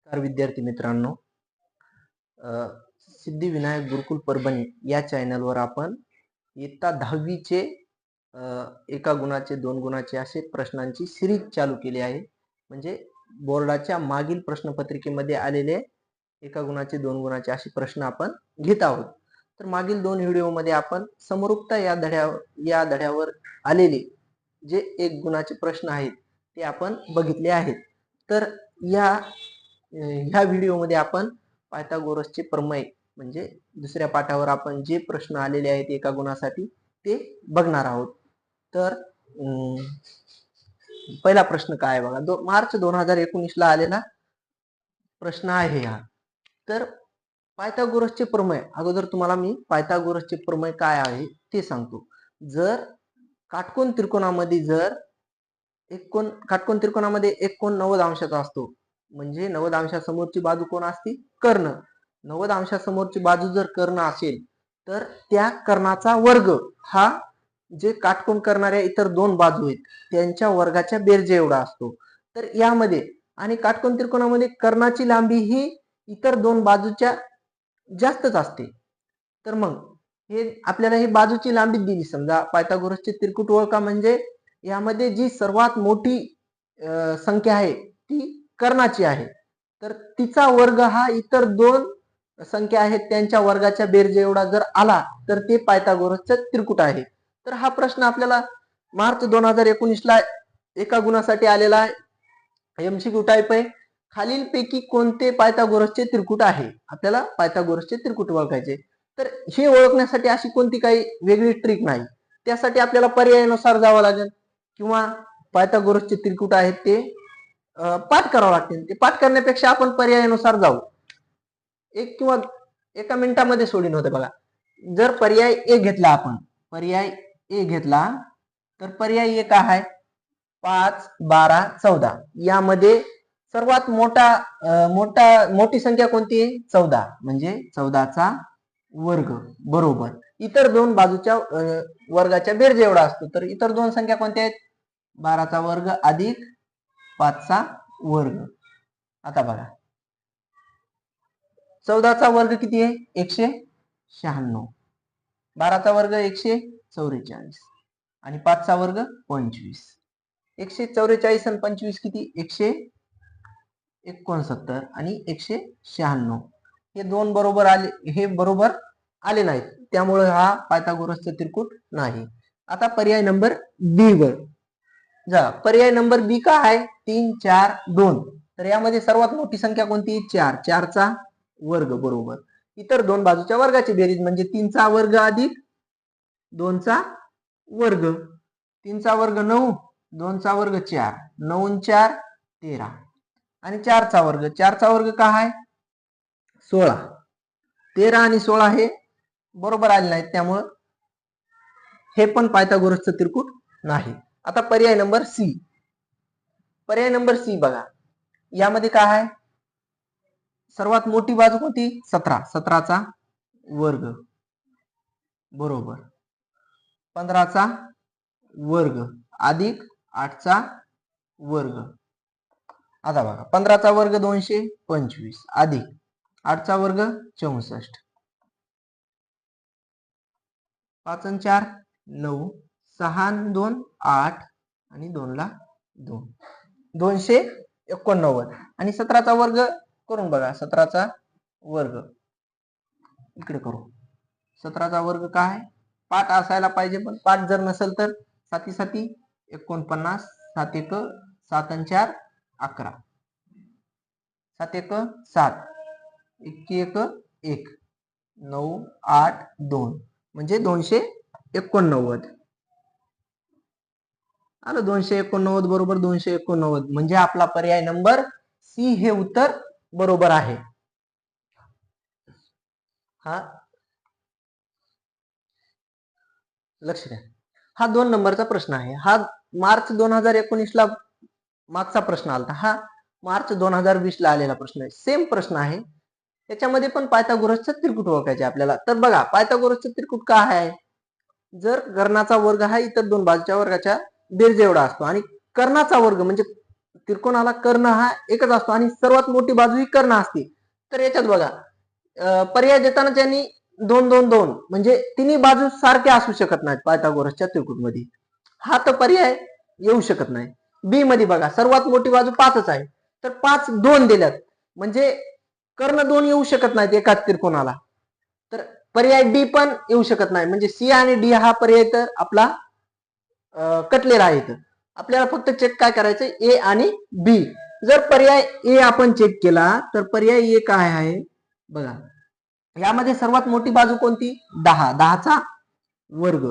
नमस्कार विद्यार्थी मित्रांनो. सिद्धिविनायक गुरुकुल परभणी या चॅनलवर आपण इयत्ता 10वीचे एका गुणाचे 2 गुणाचे असे प्रश्नांची सिरीज चालू केली आहे. म्हणजे बोर्डाच्या मागील प्रश्नपत्रिकेमध्ये आलेले एका गुणाचे 2 गुणाचे असे प्रश्न आपण घेत आहोत. तर मागील 2 व्हिडिओमध्ये आपण समरूपता या धड्यावर आलेले जे 1 गुणाचे प्रश्न आहेत ते आपण बघितले आहेत. तर ह्या व्हिडिओमध्ये आपण पायथागोरसचे प्रमेय म्हणजे दुसऱ्या पाठावर आपण जे प्रश्न आलेले आहेत एका गुणासाठी ते बघणार आहोत. तर पहिला प्रश्न काय आहे बघा. मार्च 2019 ला आलेला प्रश्न आहे हा. तर पायथागोरसचे प्रमेय अगोदर तुम्हाला मी पायथागोरसचे प्रमेय काय आहे ते सांगतो. जर काटकोन त्रिकोणामध्ये काटकोन त्रिकोणामध्ये एक कोन 90 अंशाचा असतो म्हणजे 90 अंशासमोरची बाजू कोण असते? कर्ण. 90 अंशासमोरची बाजू जर कर्ण असेल तर त्या कर्णाचा वर्ग हा जे काटकोन करणाऱ्या इतर 2 बाजू आहेत त्यांच्या वर्गाच्या बेरजे एवढा असतो. तर यामध्ये आणि काटकोन त्रिकोणामध्ये कर्णाची लांबी ही इतर 2 बाजूच्या जास्तच असते. तर मग हे आपल्याला ही बाजूची लांबी दिली. समजा पायथागोरसचे त्रिकूट ओळखा म्हणजे यामध्ये जी सर्वात मोठी संख्या आहे ती कर्णाची आहे. तर तिचा वर्ग हा इतर 2 संख्या आहेत त्यांच्या वर्गाच्या बेरजे एवढा जर आला तर ते पायथागोरसचं त्रिकूट आहे. तर हा प्रश्न आपल्याला मार्च 2019 ला एका गुणासाठी आलेला आहे. एमसीक्यू टाईप आहे. खालीलपैकी कोणते पायथागोरसचे त्रिकूट आहे? आपल्याला पायथागोरसचे त्रिकूट ओळखायचे. तर हे ओळखण्यासाठी अशी कोणती काही वेगळी ट्रिक नाही. त्यासाठी आपल्याला पर्यायानुसार जावं लागेल किंवा पायथागोरसचे त्रिकूट आहेत ते पाठ करावं लागतील. ते पाठ करण्यापेक्षा आपण पर्यायानुसार जाऊ. एक किंवा एका मिनिटामध्ये सोडीन होते बघा. जर पर्याय ए घेतला आपण, पर्याय ए घेतला तर पर्याय ए काय आहे? 5, 12, 14 यामध्ये सर्वात मोठी संख्या कोणती आहे? 14 म्हणजे 14चा वर्ग बरोबर इतर 2 बाजूच्या वर्गाच्या बेरजे एवढा असतो. तर इतर 2 संख्या कोणत्या आहेत? 12चा वर्ग अधिक 5चा वर्ग. आता बघा 14चा वर्ग किती आहे? 196. 12चा वर्ग 144 आणि 5चा वर्ग 25. 144 आणि 25 किती? 169 आणि 196. हे 2 बरोबर आले, हे बरोबर आले नाहीत, त्यामुळे हा पायथागोरसचा त्रिकूट नाही. आता पर्याय नंबर बी वर जा. पर्याय नंबर बी का आहे? 3, 4, 2. तर यामध्ये सर्वात मोठी संख्या कोणती? 4. 4चा वर्ग बरोबर इतर 2 बाजूच्या वर्गाची बेरीज म्हणजे 3चा वर्ग अधिक 2चा वर्ग. 3चा वर्ग 9, 2चा वर्ग 4, 9 4 13 आणि 4चा वर्ग. 4चा वर्ग काय आहे? 16. 13 आणि 16 हे बरोबर आले नाहीत, त्यामुळे हे पण पायथागोरसचं त्रिकूट नाही. आता पर्याय नंबर सी. पर्याय नंबर सी बघा. यामध्ये काय आहे? सर्वात मोठी बाजू कोणती? 17. 17चा वर्ग बरोबर 15चा वर्ग अधिक 8चा वर्ग. आता बघा 15चा वर्ग 225 अधिक 8चा वर्ग 64. 5 आणि 4 9, 6 आणि 2 8 आणि 2 ला 2 289 आणि 17चा वर्ग करून बघा. 17चा वर्ग इकडे करू. 17चा वर्ग काय? पाठ असायला पाहिजे, पण पाठ जर नसेल तर 7 7 49 7 1 7 आणि 4 11 7 1 7 1 1 9 8 2 म्हणजे 289 आलं. 289 बरोबर 289 म्हणजे आपला पर्याय नंबर सी हे उत्तर बरोबर आहे. हा लक्ष द्या. हा 2 नंबरचा प्रश्न आहे. हा मार्च 2019 ला मागचा प्रश्न आला. हा मार्च 2020 ला आलेला प्रश्न आहे. सेम प्रश्न आहे. त्याच्यामध्ये पण पायथागोरसचं त्रिकूट ओळखायचे आपल्याला. तर बघा पायथागोरसचं त्रिकूट काय आहे? जर कर्णाचा वर्ग हा इतर 2 बाजूच्या वर्गाच्या बेरजे एवढा असतो आणि कर्णाचा वर्ग म्हणजे त्रिकोणाला कर्ण हा एकच असतो आणि सर्वात मोठी बाजू ही कर्ण असते. तर याच्यात बघा पर्याय देताना त्यांनी 2 2 2 म्हणजे तिन्ही बाजू सारख्या असू शकत नाहीत पायथागोरसच्या त्रिकोणमध्ये. हा तर पर्याय येऊ शकत नाही. बी मध्ये बघा सर्वात मोठी बाजू 5च आहे, तर 5 2 दिल्यात म्हणजे कर्ण 2 येऊ शकत नाहीत एकाच त्रिकोणाला. तर पर्याय डी पण येऊ शकत नाही, म्हणजे सी आणि डी हा पर्याय तर आपला कटलेला आहे. आपल्याला फक्त चेक काय करायचं ए आणि बी. जर पर्याय ए आपण चेक केला तर पर्याय ए काय आहे बघा, यामध्ये सर्वात मोठी बाजू कोणती 10, 10चा वर्ग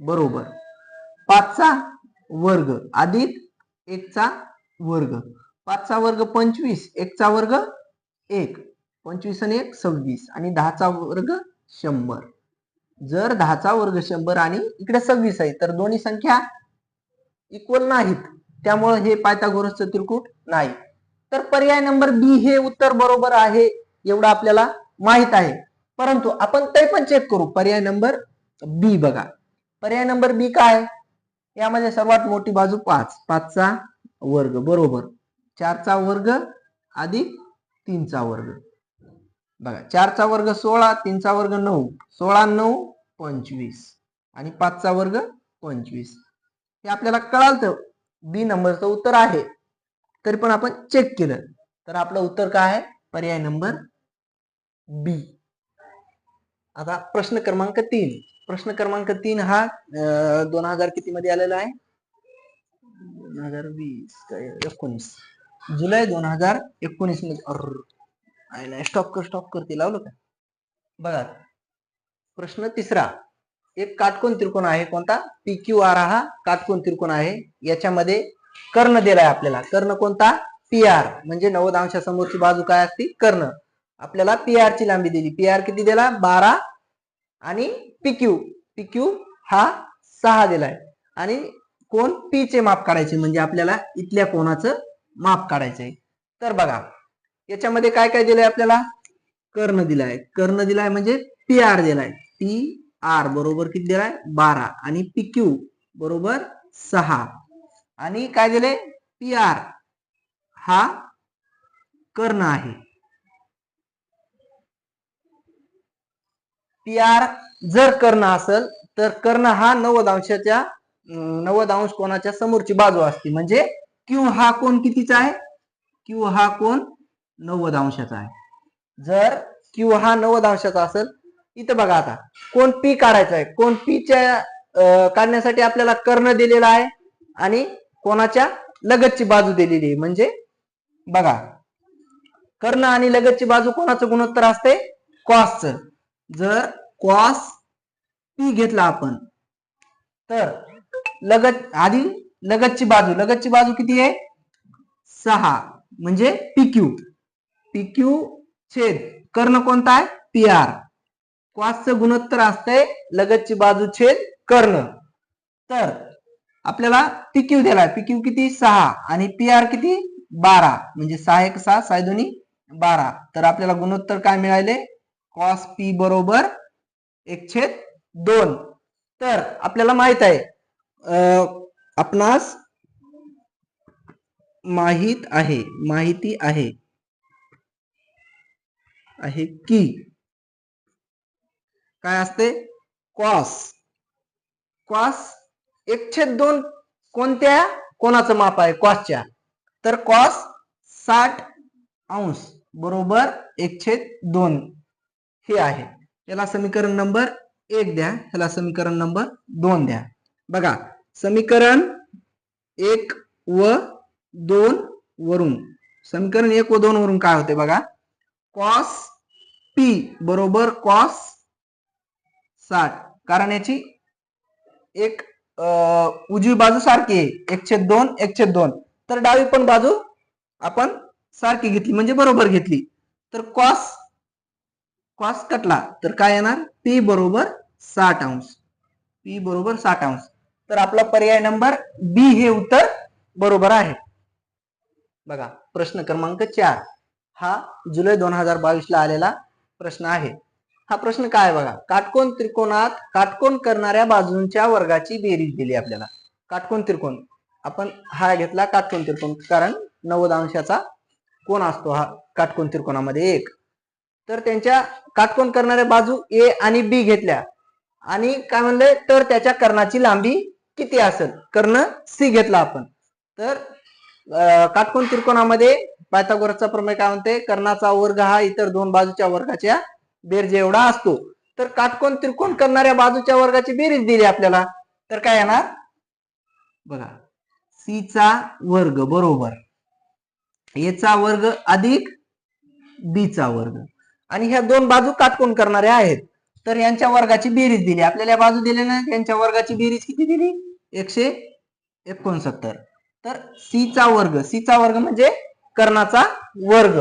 बरोबर 5चा वर्ग अधिक 1चा वर्ग, 5चा वर्ग 25, 1चा वर्ग 1, 25 आणि 1 26 आणि 10चा वर्ग 100. जर 10चा वर्ग 100 आणि इकडे 26 आहे तर दोन्ही संख्या इक्वल नाहीत, त्यामुळे हे पायथागोरसचं त्रिकूट नाही. तर पर्याय नंबर बी हे उत्तर बरोबर आहे एवढं आपल्याला माहित आहे. परंतु आपण ते पण चेक करू. पर्याय नंबर बी बघा, पर्याय नंबर बी काय, यामध्ये सर्वात मोठी बाजू 5, 5चा वर्ग बरोबर 4चा वर्ग अधिक 3चा वर्ग. बघा 4चा वर्ग 16, 3चा वर्ग 9, 16 9 25 आणि 5चा वर्ग 25. हे आपल्याला कळालं बी नंबरचं उत्तर आहे. तरी पण आपण चेक केलं तर आपलं उत्तर काय आहे, पर्याय नंबर बी. आता प्रश्न क्रमांक 3. प्रश्न क्रमांक 3 हा 2000 किती मध्ये आलेला आहे, 2019 जुलै 2019 मध्ये. स्टॉप करते लावलं का बघा. प्रश्न तिसरा, एक काटकोन त्रिकोण आहे कोणता, पी क्यू आर हा काटकोन त्रिकोण आहे. याच्यामध्ये कर्ण दिलाय आपल्याला, कर्ण कोणता पी आर, म्हणजे 90 अंशासमोरची बाजू काय असते कर्ण. आपल्याला पी आर ची लांबी दिली, पी आर किती दिला 12 आणि पी क्यू हा 6 दिलाय आणि कोण पी चे माप काढायचे, म्हणजे आपल्याला इथल्या कोणाचं माप काढायचंय. तर बघा याच्यामध्ये काय काय दिलंय आपल्याला, कर्ण दिलाय, कर्ण दिलाय म्हणजे पी आर दिलाय, पी आर बरोबर किती दिलाय 12 आणि पी क्यू बरोबर 6 आणि काय दिले पी आर हा कर्ण आहे. पी आर जर कर्ण असेल तर कर्ण हा 90 अंश कोणाच्या समोरची बाजू असते, म्हणजे क्यू हा कोण कितीचा आहे, क्यू हा कोण 90 अंशाचा आहे. जर क्यू हा 90 अंशाचा असेल, इथं बघा आता कोण पी काढायचा आहे, कोण पी च्या काढण्यासाठी आपल्याला कर्ण दिलेला आहे आणि कोणाच्या लगतची बाजू दिलेली आहे. म्हणजे बघा कर्ण आणि लगतची बाजू कोणाचं गुणोत्तर असते, कॉसचं. जर कॉस पी घेतला आपण तर लगतची बाजू किती आहे 6, म्हणजे पी क्यू छेद कर्ण कोणता आहे पी आर. कॉसचं गुणोत्तर असते लगतची बाजू छेद कर्ण. तर आपल्याला पी क्यू दिलाय, पी क्यू किती 6 आणि पी आर किती 12, म्हणजे 6 1 6 6 2 12. तर आपल्याला गुणोत्तर काय मिळाले, कॉस पी बरोबर 1/2. तर आपल्याला माहित आहे आपणास माहिती आहे की काय असते कॉस 1/2 कोणत्या कोणाचं माप आहे कॉसच्या, तर कॉस 60 अंश बरोबर 1/2 हे आहे. याला समीकरण नंबर 1 द्या, ह्याला समीकरण नंबर 2 द्या. बघा समीकरण 1 व 2 वरून, समीकरण 1 व 2 वरून काय होते बघा, कॉस पी बरोबर कॉस 60, कारण याची एक उजवी बाजू सारखी आहे 1/2 तर डावी पण बाजू आपण सारखी घेतली म्हणजे बरोबर घेतली. तर कॉस कटला तर काय येणार पी बरोबर 60 अंश, पी बरोबर 60 अंश. तर आपला पर्याय नंबर बी हे उत्तर बरोबर आहे. बघा प्रश्न क्रमांक 4 हा जुलै 2022 ला आलेला प्रश्न आहे. हा प्रश्न काय बघा, काटकोन त्रिकोणात काटकोन करणाऱ्या बाजूंच्या वर्गाची बेरीज दिली आपल्याला. काटकोन त्रिकोण आपण हा घेतला काटकोन त्रिकोण, कारण 90 अंशाचा कोण असतो हा काटकोन त्रिकोणामध्ये एक. तर त्यांच्या काटकोन करणाऱ्या बाजू ए आणि बी घेतल्या आणि काय म्हणलंय तर त्याच्या कर्णाची लांबी किती असेल, कर्ण सी घेतला आपण. तर काटकोन त्रिकोणामध्ये पायथागोरसचा प्रमेय काय म्हणते, कर्णाचा वर्ग हा इतर दोन बाजूच्या वर्गाच्या बेरजे एवढा असतो. तर काटकोन त्रिकोण करणाऱ्या बाजूच्या वर्गाची बेरीज दिली आपल्याला, तर काय येणार बघा, सी चा वर्ग बरोबर ए चा वर्ग अधिक बी चा वर्ग. आणि ह्या दोन बाजू काटकोन करणाऱ्या आहेत, तर यांच्या वर्गाची बेरीज दिली आपल्याला. बाजू दिली ना, यांच्या वर्गाची बेरीज किती दिली, 169. तर सी चा वर्ग म्हणजे कर्णाचा वर्ग.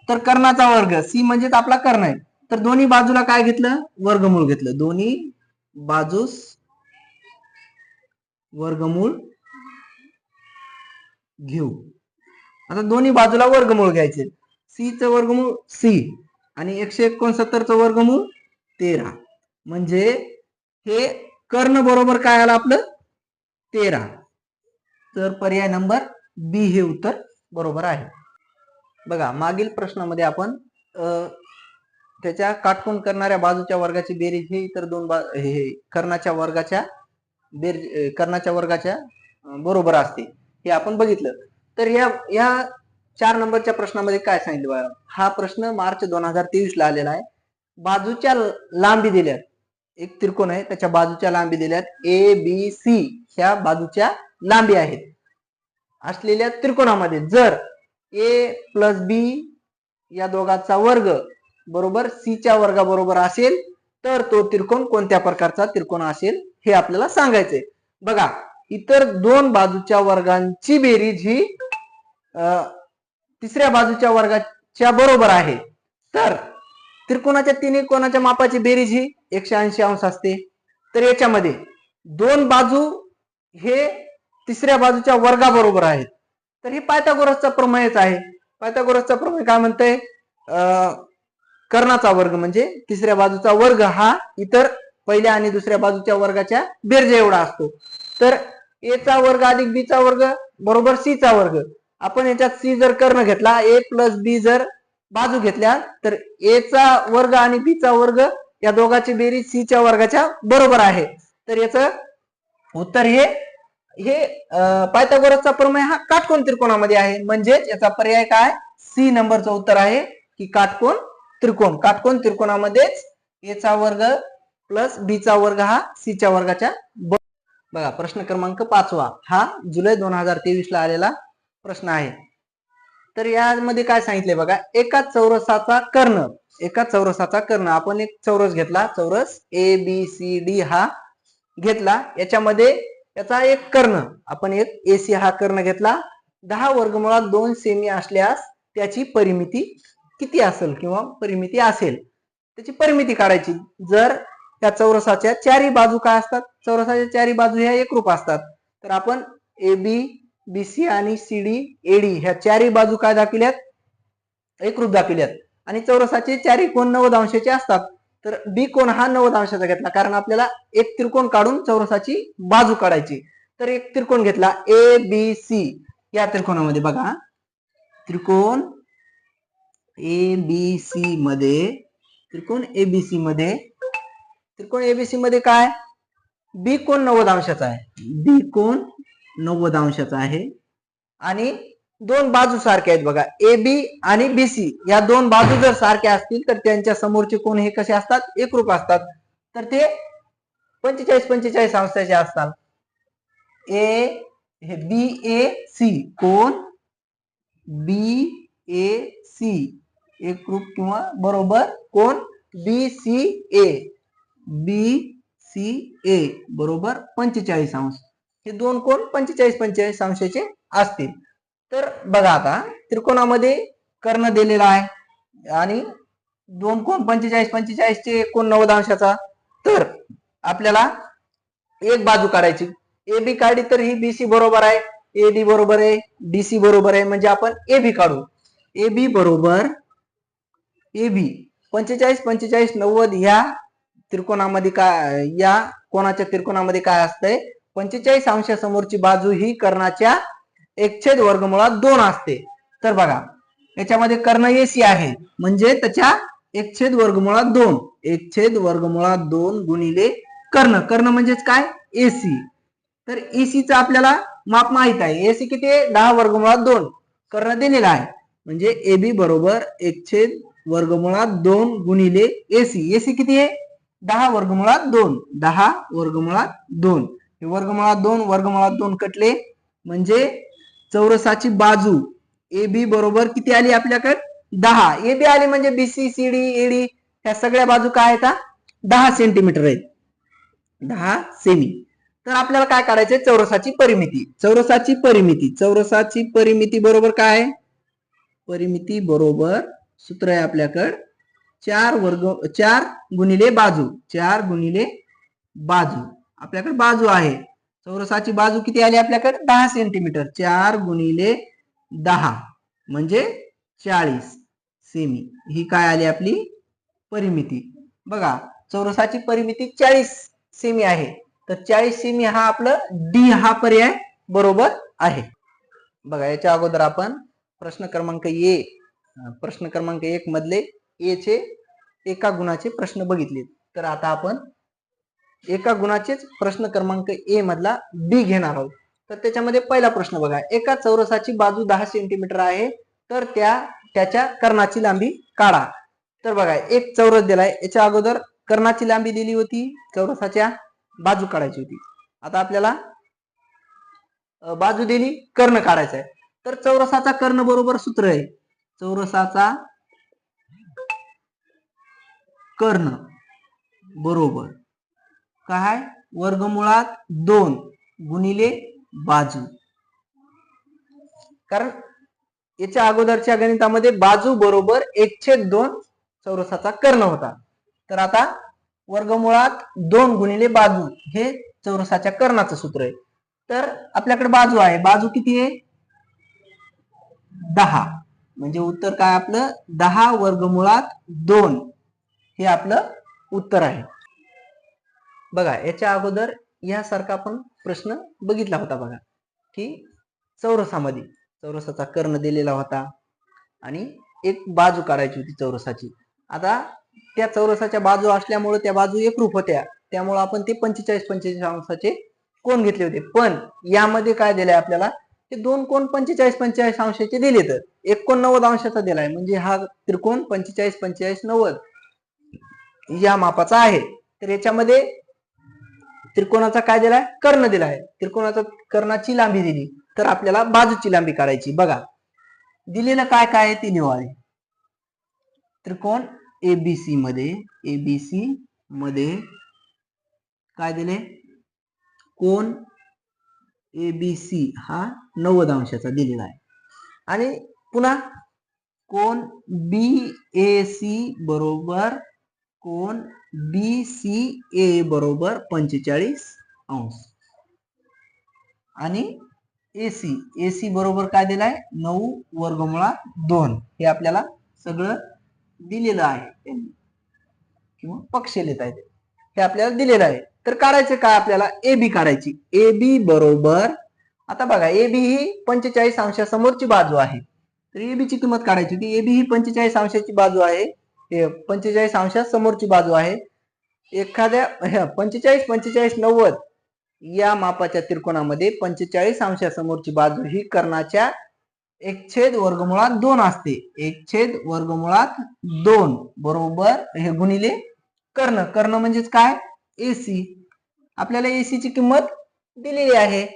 तर कर्णाचा वर्ग सी म्हणजेच आपला कर्ण आहे. तर दोन्ही बाजूला काय घेतलं, वर्गमूळ घेतलं. दोन्ही बाजूस वर्गमूळ घेऊ. आता दोन्ही बाजूला वर्गमूळ घ्यायचे. सी चं वर्गमूळ सी आणि 169 चं वर्गमूळ 13. म्हणजे हे कर्ण बरोबर काय आलं आपलं 13. तर पर्याय नंबर बी हे उत्तर बरोबर आहे. बघा मागील प्रश्नामध्ये आपण त्याच्या काटकोन करणाऱ्या बाजूच्या वर्गाची बेरीज हे इतर दोन कर्णाच्या वर्गाच्या बरोबर असते हे आपण बघितलं. तर या 4 नंबरच्या प्रश्नामध्ये काय सांगितलं बघा. हा प्रश्न मार्च 2023 ला आलेला आहे. बाजूच्या लांबी दिल्यात, एक त्रिकोण आहे त्याच्या बाजूच्या लांबी दिल्यात ए बी सी, ह्या बाजूच्या लांबी आहेत असलेल्या त्रिकोणामध्ये जर ए प्लस बी या दोघांचा वर्ग बरोबर सी च्या वर्गाबरोबर असेल तर तो त्रिकोण कोणत्या प्रकारचा त्रिकोण असेल हे आपल्याला सांगायचंय. बघा इतर दोन बाजूच्या वर्गांची बेरीज ही तिसऱ्या बाजूच्या वर्गाच्या बरोबर आहे. तर त्रिकोणाच्या तिन्ही कोणाच्या मापाची बेरीज ही 180 अंश असते. तर याच्यामध्ये दोन बाजू हे तिसऱ्या बाजूच्या वर्गाबरोबर आहेत. तर हे पायथागोरसचा प्रमेयच आहे. पायथागोरसचा प्रमेय काय म्हणतंय, कर्णाचा वर्ग म्हणजे तिसऱ्या बाजूचा वर्ग हा इतर पहिल्या आणि दुसऱ्या बाजूच्या वर्गाच्या बेरजे एवढा असतो. तर ए चा वर्ग अधिक बी चा वर्ग बरोबर सी चा वर्ग. आपण याच्यात सी जर कर्ण घेतला, ए प्लस बी जर बाजू घेतल्या, तर ए चा वर्ग आणि बी चा वर्ग या दोघांची बेरीज सी च्या वर्गाच्या बरोबर आहे. तर याचं उत्तर हे पायथागोरसचा प्रमेय हा काटकोन त्रिकोणामध्ये आहे. म्हणजेच याचा पर्याय काय, सी नंबरचं उत्तर आहे की काटकोन त्रिकोण. काटकोन त्रिकोणामध्येच ए चा वर्ग प्लस बी चा वर्ग हा सी च्या वर्गाच्या बघा. प्रश्न क्रमांक 5 हा जुलै 2023 ला आलेला प्रश्न आहे. तर यामध्ये काय सांगितले बघा, एका चौरसाचा कर्ण आपण एक चौरस घेतला, चौरस ए बी सी डी हा घेतला. याच्यामध्ये याचा एक कर्ण आपण एक एसी हा कर्ण घेतला. 10 वर्गमुळात 2 सेमी असल्यास त्याची परिमिती किती असेल किंवा परिमिती असेल, त्याची परिमिती काढायची. जर त्या चौरसाच्या चारही बाजू काय असतात, चौरसाच्या चारही बाजू ह्या एकरूप असतात. तर आपण ए बी बी सी आणि सी डी एडी ह्या चारही बाजू काय दाखविल्यात, एकरूप दाखविल्यात. आणि चौरसाचे चारही कोण 90 अंशाचे असतात. तर बी कोण हा 90 अंशाचा घेतला, कारण आपल्याला एक त्रिकोण काढून चौरसाची बाजू काढायची. तर एक त्रिकोण घेतला ए बी सी. या त्रिकोणामध्ये बघा, त्रिकोण एबीसी मध्ये काय, बी कोण 90 अंशाचा आहे. आणि दोन बाजू सारख्या आहेत बघा, ए बी आणि बी सी या दोन बाजू जर सारख्या असतील तर त्यांच्या समोरचे कोण हे कसे असतात, एकरूप असतात. तर ते 45-45 अंशाचे असतात. हे बी ए सी कोण बी ए सी एकरूप किंवा बरोबर कोण बी सी ए बरोबर 45 अंश. हे दोन कोण 45-45 अंशाचे असतील. तर बघा आता त्रिकोणामध्ये कर्ण दिलेला आहे आणि दोन कोण 45-45 चे कोण 90 अंशाचा. तर आपल्याला एक बाजू काढायची, ए बी काढली तर ही बी सी बरोबर आहे, ए डी बरोबर आहे, डी सी बरोबर आहे. म्हणजे आपण ए बी काढू. ए बी बरोबर ए बी 45-45-90 ह्या त्रिकोणामध्ये काय, या कोणाच्या त्रिकोणामध्ये काय असतंय, 45 अंशासमोरची बाजू ही कर्णाच्या 1/वर्गमुळात 2 असते. तर बघा याच्यामध्ये कर्ण एसी आहे म्हणजे त्याच्या 1/वर्गमुळात 2 1/वर्गमुळात 2 गुणिले कर्ण. कर्ण म्हणजेच काय एसी. तर एसीचं आपल्याला माप माहित आहे. एसी किती आहे 10/2 कर्ण दिलेला आहे म्हणजे एबी बरोबर 1/वर्गमुळात 2 गुणिले एसी. एसी किती आहे 10/2 10/2 हे वर्गमुळात 2 कटले म्हणजे चौरसाची बाजू एबी बरोबर किती आली आपल्याकडे 10. एबी आली म्हणजे बीसी सीडी एडी ह्या सगळ्या बाजू काय आहेत 10 सेंटीमीटर आहेत 10 सेमी. तर आपल्याला काय काढायचंय चौरसाची परिमिती. चौरसाची परिमिती बरोबर काय आहे परिमिती बरोबर सूत्र आहे आपल्याकडे 4 गुणिले बाजू 4 गुणिले बाजू. आपल्याकडे बाजू आहे चौरसाची बाजू किती आली आपल्याकडे 10 सेंटीमीटर 4 गुणिले 10 म्हणजे 40 सेमी. ही काय आली आपली परिमिती. बघा चौरसाची परिमिती 40 सेमी आहे तर 40 सेमी हा आपलं डी हा पर्याय बरोबर आहे. बघा याच्या अगोदर आपण प्रश्न क्रमांक 1 मधले ए चे एका गुणाचे प्रश्न बघितले. तर आता आपण एका गुणाचेच प्रश्न क्रमांक ए मधला बी घेणार आहोत. तर त्याच्यामध्ये पहिला प्रश्न बघा एका चौरसाची बाजू 10 सेंटीमीटर आहे तर त्याच्या कर्णाची लांबी काढा. तर बघा एक चौरस दिलाय याच्या अगोदर कर्णाची लांबी दिली होती चौरसाच्या बाजू काढायची होती. आता आपल्याला बाजू दिली कर्ण काढायचा आहे. तर चौरसाचा कर्ण बरोबर सूत्र आहे चौरसाचा कर्ण बरोबर काय वर्गमुळात 2 गुणिले बाजू. कारण याच्या अगोदरच्या गणितामध्ये बाजू बरोबर 1/2 चौरसाचा कर्ण होता. तर आता वर्गमुळात 2 गुणिले बाजू हे चौरसाच्या कर्णाचं सूत्र आहे. तर आपल्याकडे बाजू आहे बाजू किती आहे 10 म्हणजे उत्तर काय आपलं 10/2 हे आपलं उत्तर आहे. बघा याच्या अगोदर यासारखा आपण प्रश्न बघितला होता बघा की चौरसामध्ये चौरसाचा कर्ण दिलेला होता आणि एक बाजू काढायची होती चौरसाची. आता त्या चौरसाच्या बाजू असल्यामुळे त्या बाजू एकरूप होत्या त्यामुळे आपण ते 45 अंशाचे कोण घेतले होते. पण यामध्ये काय दिलंय आपल्याला ते दोन कोण 45 अंशाचे दिले तर एक कोण 90 अंशाचा दिलाय म्हणजे हा त्रिकोण 45 90 या मापाचा आहे. तर याच्यामध्ये त्रिकोणाचा काय दिलाय कर्ण दिलाय त्रिकोणाचा कर्णाची लांबी दिली तर आपल्याला बाजूची लांबी काढायची. बघा दिलेलं काय काय आहे ते लिहा. त्रिकोण एबीसी मध्ये काय दिले कोण एबीसी हा 90 अंशाचा दिलेला आहे आणि पुन्हा कोण बीएसी बरोबर कोण बीसीए बरोबर 45 अंश आणि एसी बरोबर काय दिलाय 9/2 हे आपल्याला सगळं दिलेलं आहे किंवा पक्ष लिहिता येते हे आपल्याला दिलेलं आहे. तर काढायचं काय आपल्याला एबी काढायची. एबी बरोबर आता बघा एबी ही 45 अंशासमोरची बाजू आहे तर एबी ची किंमत काढायची होती. एबी ही 45 अंशाची बाजू आहे 45 अंशासमोरची बाजू आहे. एखाद्या 45 90 या मापाच्या त्रिकोणामध्ये 45 अंशासमोरची बाजू ही कर्णाच्या 1/2 असते 1/2 बरोबर हे गुणिले कर्ण. कर्ण म्हणजेच काय एसी. आपल्याला एसी ची किंमत दिलेली आहे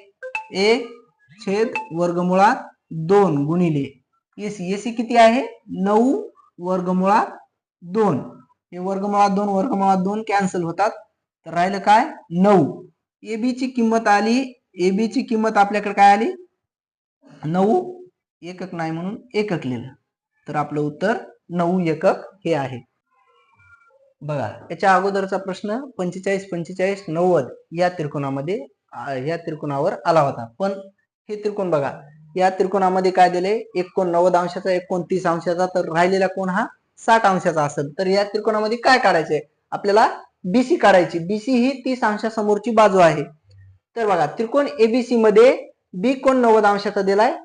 1/2 गुणिले एसी. एसी किती आहे 9/2 हे वर्गमुळात 2 कॅन्सल होतात तर राहिलं काय 9. एबी ची किंमत आली एबी ची किंमत आपल्याकडे काय आली 9 एकक नाही म्हणून एकक लिहिलं तर आपलं उत्तर 9 एकक हे आहे. बघा याच्या अगोदरचा प्रश्न 45 90 या त्रिकोणामध्ये या त्रिकोणावर आला होता. पण हे त्रिकोण बघा या त्रिकोणामध्ये काय दिले एक कोण 90 अंशाचा एक कोण 30 अंशाचा तर राहिलेला कोण हा 60 अंशाचा असेल. तर या त्रिकोणामध्ये काय काढायचंय आपल्याला बीसी काढायची. बीसी ही 30 अंशासमोरची बाजू आहे. तर बघा त्रिकोण एबीसी मध्ये बी कोण 90 अंशाचा दिलाय,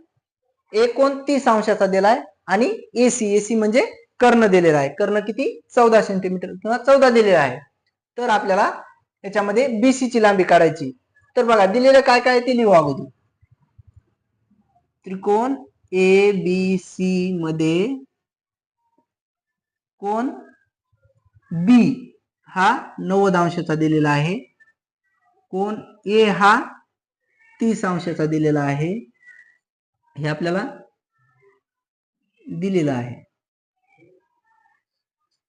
ए कोण 30 अंशाचा दिलाय आणि एसी म्हणजे कर्ण दिलेला आहे. कर्ण किती 14 सेंटीमीटर किंवा 14 दिलेला आहे. तर आपल्याला याच्यामध्ये बीसी ची लांबी काढायची. तर बघा दिलेलं काय काय ते लिहू अगोदर. त्रिकोण ए बी सी मध्ये कोण बी हा 90 अंशाचा दिलेला आहे, कोण ए हा 30 अंशाचा दिलेला आहे, हे आपल्याला दिलेलं आहे.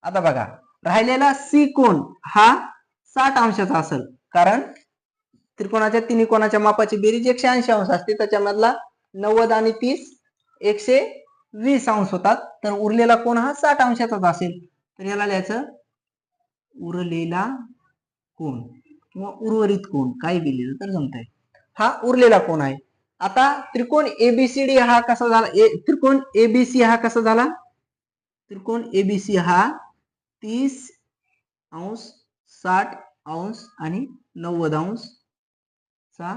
आता बघा राहिलेला सी कोण हा 60 अंशाचा असेल, कारण त्रिकोणाच्या तिन्ही कोणाच्या मापाची बेरीज 180 अंश असते, त्याच्यामधला 90 आणि 30 120 अंश होतात. तर उरलेला कोण हा 60 अंशाचाच असेल. तर याला लिहायचं उरलेला कोण किंवा उर्वरित कोण काही बी लिहिलं तर जमतंय. हा उरलेला कोण आहे. आता त्रिकोण एबीसीडी हा कसा झाला, त्रिकोण एबीसी हा कसा झाला, त्रिकोण एबीसी हा 30 अंश 60 अंश आणि 90 अंश चा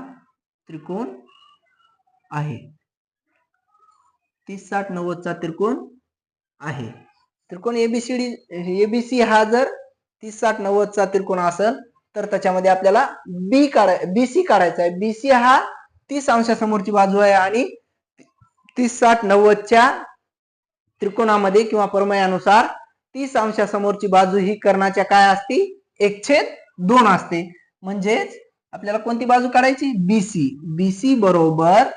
त्रिकोण आहे. 30 60 90 चा त्रिकोण आहे. त्रिकोण एबीसी हा जर 30 60 90 चा त्रिकोण असेल तर त्याच्यामध्ये आपल्याला बीसी काढायचा आहे. बीसी हा 30 अंशासमोरची बाजू आहे आणि 30 60 90 च्या त्रिकोणामध्ये किंवा प्रमेयानुसार 30 अंशासमोरची बाजू ही कर्णाच्या काय असते 1/2 असते. म्हणजेच आपल्याला कोणती बाजू काढायची बीसी. बीसी बरोबर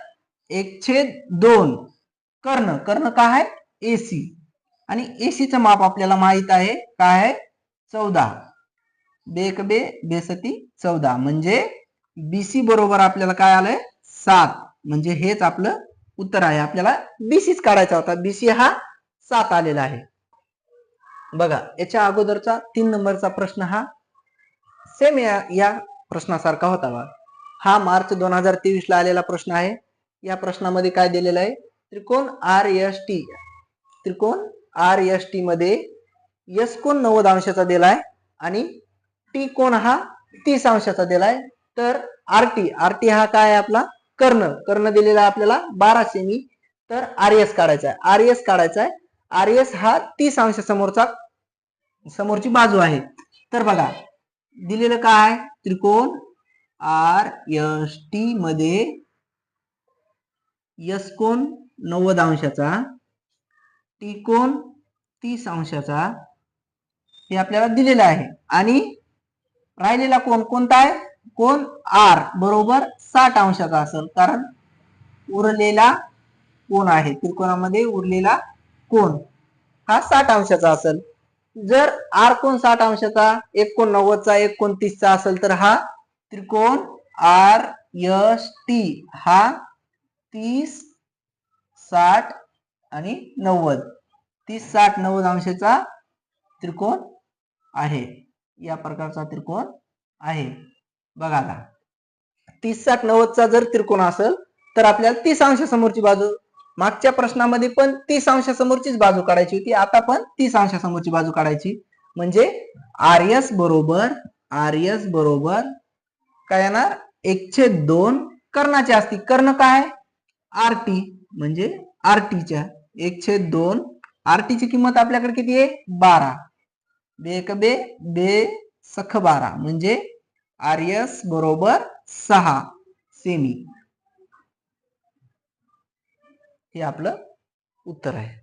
1/2 कर्ण. कर्ण काय आहे एसी आणि एसीचं माप आपल्याला माहित आहे काय आहे 14. बेक बे बेसती 14 म्हणजे बीसी बरोबर आपल्याला काय आलंय 7. म्हणजे हेच आपलं उत्तर आहे. आपल्याला बीसीच काढायचा होता. बीसी हा 7 आलेला आहे. बघा याच्या अगोदरचा 3 नंबरचा प्रश्न हा सेम या प्रश्नासारखा होता बघा. हा मार्च 2023 ला आलेला प्रश्न आहे. या प्रश्नामध्ये काय दिलेलं आहे त्रिकोण आर एस टी. त्रिकोण आर एस टी मध्ये एस कोण 90 अंशाचा दिलाय आणि टी कोण हा 30 अंशाचा दिलाय. तर आरटी हा काय आहे आपला कर्ण. कर्ण दिलेला आहे आपल्याला 12 सेमी. तर आरएस काढायचा आहे. आरएस काढायचा आहे. आरएस हा 30 अंश समोरची बाजू आहे. तर बघा दिलेलं काय त्रिकोण आर एस टी मध्ये एस कोण 90 अंशाचा, टी कोण 30 अंशाचा हे आपल्याला दिलेलं आहे आणि राहिलेला कोण कोणता आहे कोण आर बरोबर 60 अंशाचा असेल, कारण उरलेला कोण आहे त्रिकोणामध्ये उरलेला कोण हा 60 अंशाचा असेल. जर आर कोण 60 अंशाचा, एक कोण 90 चा, एक कोण 30 चा असेल तर हा त्रिकोण आर एस टी हा 30 60 आणि 90 30 60 90 अंशाचा त्रिकोण आहे. या प्रकारचा त्रिकोण आहे. बघा आता 30 60 90 चा जर त्रिकोण असेल तर आपल्याला 30 अंशासमोरची बाजू, मागच्या प्रश्नामध्ये पण 30 अंशासमोरचीच बाजू काढायची होती, आता पण 30 अंशासमोरची बाजू काढायची. म्हणजे आर एस बरोबर काय येणार 1/2 कर्णाचे असते. कर्ण काय आरटी म्हणजे आरटीच्या 1/2 आरटीची किंमत आपल्याकडे किती आहे 12. बेक बे बे सख 12 म्हणजे आर एस बरोबर 6 सेमी. हे आपलं उत्तर आहे.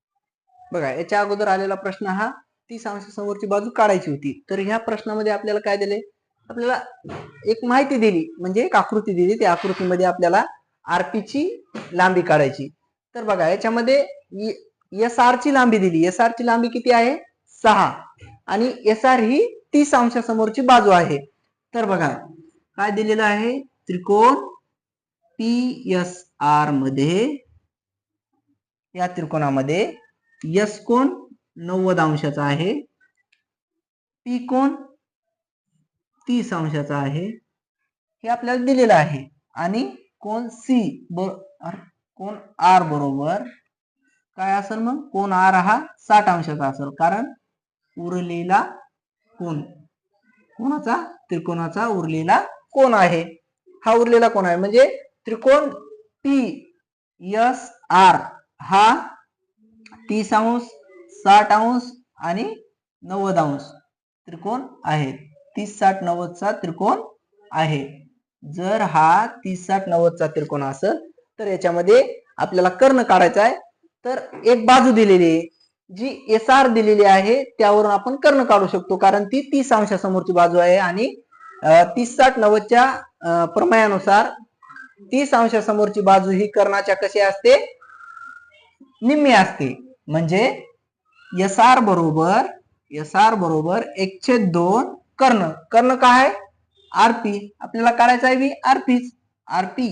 बघा याच्या अगोदर आलेला प्रश्न हा 30 अंशासमोरची बाजू काढायची होती. तर ह्या प्रश्नामध्ये आपल्याला काय दिले, आपल्याला एक माहिती दिली म्हणजे एक आकृती दिली. त्या आकृतीमध्ये आपल्याला आरपी ची लांबी काढायची. तर बघा याच्यामध्ये एस आर ची लांबी दिली. एस आर ची लांबी किती आहे 6 आणि एस आर ही 30 अंशासमोरची बाजू आहे. तर बघा काय दिलेलं आहे त्रिकोण पी एस आर मध्ये, या त्रिकोणामध्ये एस कोण 90 अंशाचा आहे, पी कोण 30 अंशाचा आहे हे आपल्याला दिलेलं आहे आणि कोण सी कोण आर बरोबर काय असेल मग कोण आर हा 60 अंशाचा असेल, कारण उरलेला कोण कोणाचा त्रिकोणाचा उरलेला कोण आहे. हा उरलेला कोण आहे म्हणजे त्रिकोण TSR हा 30°, 60° आणि 90° त्रिकोण आहे. 30-60-90 चा त्रिकोण आहे. जर हा 30-60-90 चा त्रिकोण असेल तर याच्यामध्ये आपल्याला कर्ण काढायचा आहे. तर एक बाजू दिलेली आहे जी SR दिलेली आहे, त्यावरून आपण कर्ण काढू शकतो, कारण ती 30° समोरची बाजू आहे आणि 30-60-90 च्या प्रमेयानुसार 30° समोरची बाजू ही कर्णाच्या कशी असते, निम्मी असते. म्हणजे SR बरोबर 1/2 कर्ण. कर्ण काय आहे? RP. आपल्याला काढायचा आहे RP.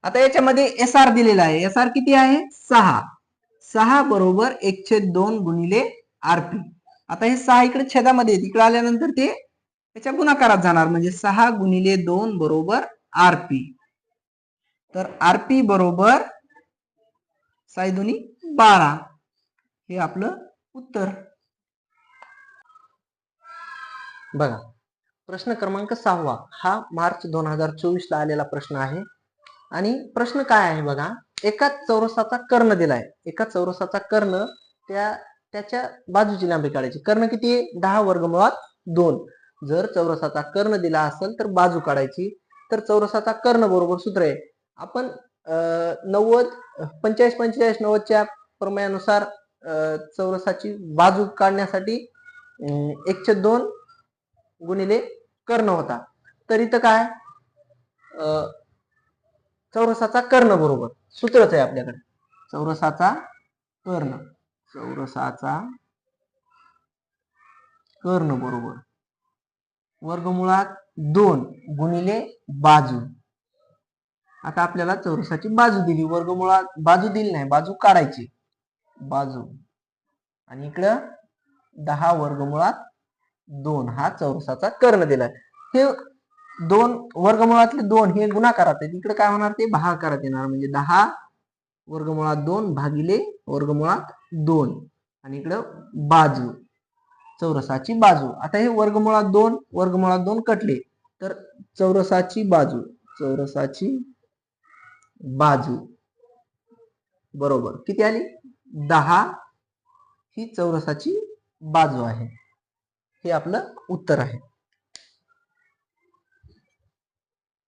आता याच्यामध्ये SR दिलेला आहे. SR किती आहे? 6 बरोबर 1/2 गुणिले RP. आता हे 6 इकडे छेदामध्ये इकडे आल्यानंतर ते त्याच्या गुणाकारात जाणार, म्हणजे 6 गुणिले 2 बरोबर RP. तर RP बरोबर 6 दुनी 12. हे आपलं उत्तर. बघा, प्रश्न क्रमांक 6 हा मार्च 2024 ला आलेला प्रश्न आहे. आणि प्रश्न काय आहे बघा, एका चौरसाचा कर्ण दिलाय. एका चौरसाचा कर्ण त्याच्या बाजूची लांबी काढायची. कर्ण किती आहे? 10 वर्गमुळात 2. जर चौरसाचा कर्ण दिला असेल तर बाजू काढायची. तर चौरसाचा कर्ण बरोबर सूत्र आहे, आपण 45-45-90 च्या प्रमेयानुसार चौरसाची बाजू काढण्यासाठी 1/2 गुणिले कर्ण होता. तर इथं काय, चौरसाचा कर्ण बरोबर सूत्रच आहे आपल्याकडे. चौरसाचा कर्ण बरोबर वर्गमुळात 2 गुणिले बाजू. आता आपल्याला चौरसाची बाजू दिली, वर्गमुळात बाजू दिली नाही, बाजू काढायची. बाजू आणि इकडं 10 वर्गमुळात 2 हा चौरसाचा कर्ण दिलाय. हे 2 वर्गमुळातले 2 हे गुणाकारात आहे, इकडे काय होणार, ते भागाकारात येणार. म्हणजे 10 वर्गमुळात 2 भागिले वर्गमुळात 2 आणि इकडं बाजू, चौरसाची बाजू. आता हे वर्गमुळात 2 कटले तर चौरसाची बाजू बरोबर किती आली? 10 ही चौरसाची बाजू आहे. हे आपलं उत्तर आहे.